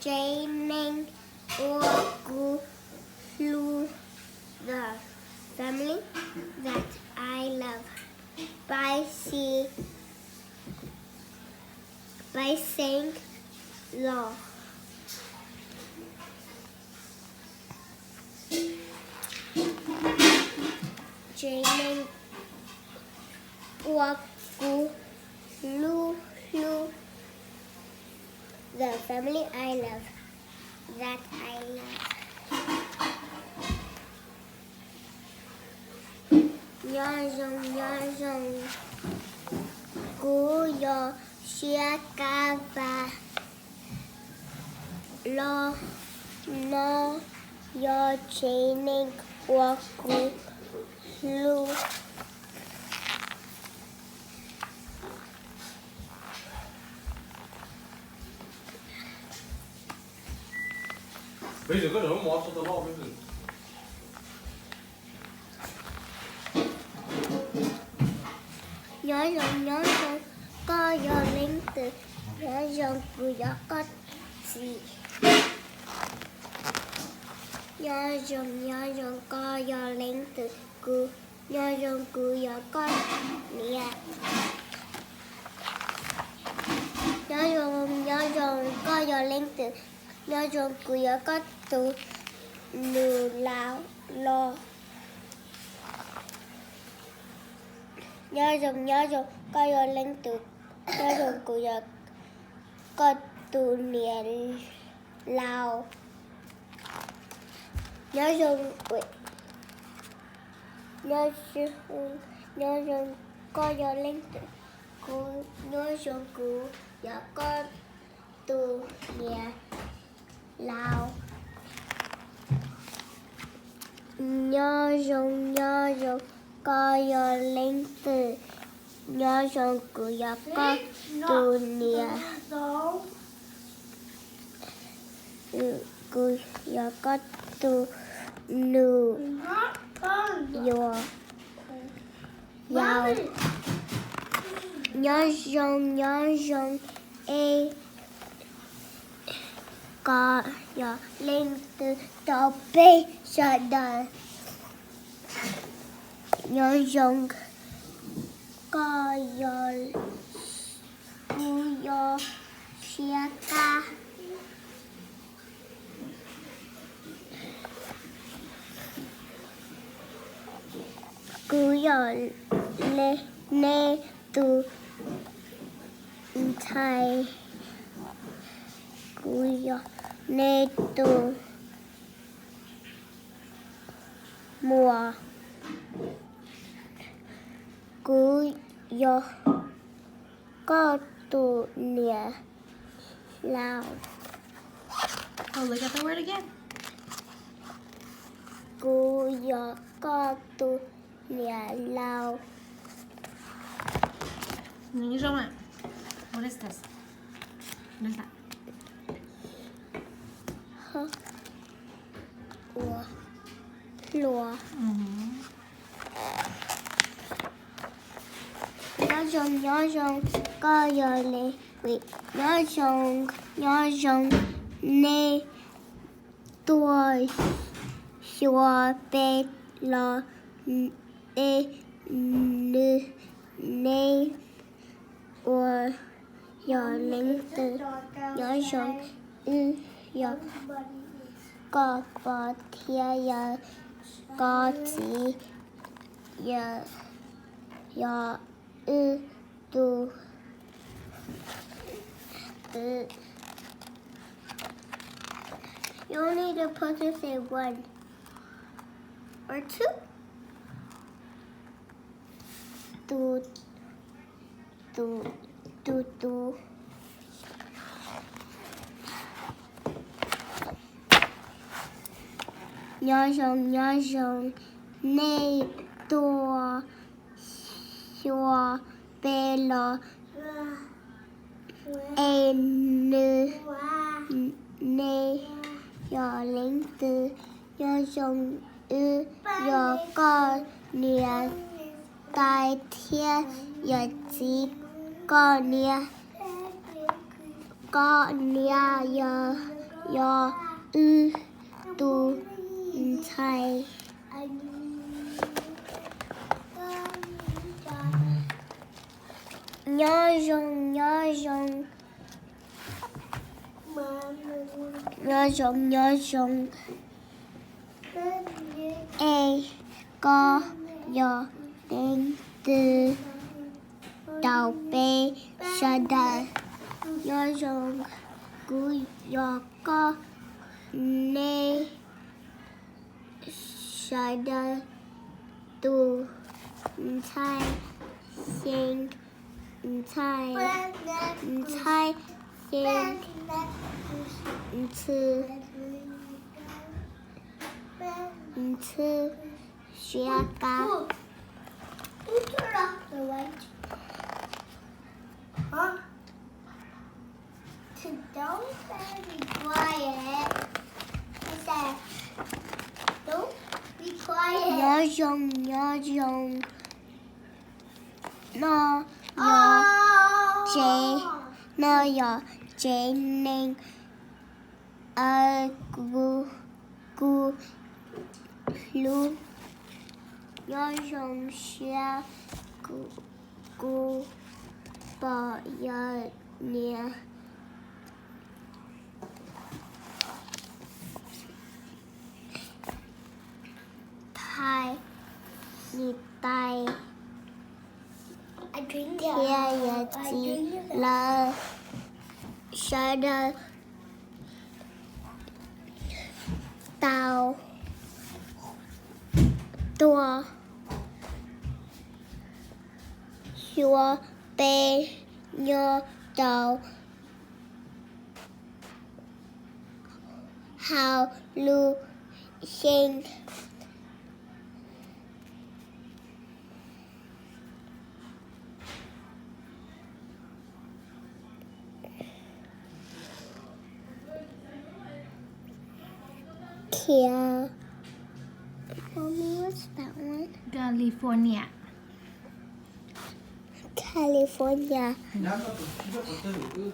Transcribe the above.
Training or go through the family that I love by saying law. Training or go through the family I love that I love. Nhớ rằng của yo chia ca và lo nó yo training or go through. Bây giờ có được một số tao bây giờ. Nhớ rằng có giờ linh từ nhớ rằng cứ giờ có gì. Nhớ rằng có giờ linh từ cứ nhớ rằng cứ giờ có nè. Nhớ rằng có giờ linh từ nhớ rằng cứ giờ có từ nụ lao lo. Nhớ rằng có giờ linh từ nhớ rằng cứ giờ có từ nè lao. Nhớ rằng có giờ linh từ nhớ rằng cứ giờ có từ nè lao. Nhớ rằng có giờ linh từ nhớ rằng cứ giờ có từ nè cứ giờ có từ nụ yo giàu. Nhớ rằng có giờ linh từ đầu bê sợ đời. Nhớ rằng có giờ chia ca cứ giờ nê từ thầy cứ giờ nê từ mùa cứ giờ có từ nè lao. Oh, look at the word again. Cứ giờ có từ nè lao. Niños Roma, what is this? What is that? Lúa. Nhớ rằng có giờ lệ nhớ rằng nê tuổi xua bê lo ê nê nê or giờ linh từ nhớ rằng giờ có thia giờ có chỉ giờ tu you only need to put to say one or two. Tu nhớ rằng nê tua xua bê lo ê nê giờ linh từ nhớ rằng giờ có nè tai thiên giờ chỉ có nè giờ ยออือตูไทยยอยงยอยงยอยงยอยงเอกอยอเต็งตือดาวเปชาดายอยงกูยอก็เนชาดาตูไทยเซงไทยไทยเซงชื่อเชียกาDon't be quiet. I said, don't be quiet. Nhớ dùng. Nó nhớ chế nên gu lu nhớ dùng xe gu bỏ giờ nè. Thai nhịp tay kia chỉ là sẽ đợi tàu tua xua bê nhớ tàu hào lưu sinh Kia. Mommy, what's that one? California. California. Nhắn nó tụi nó tụi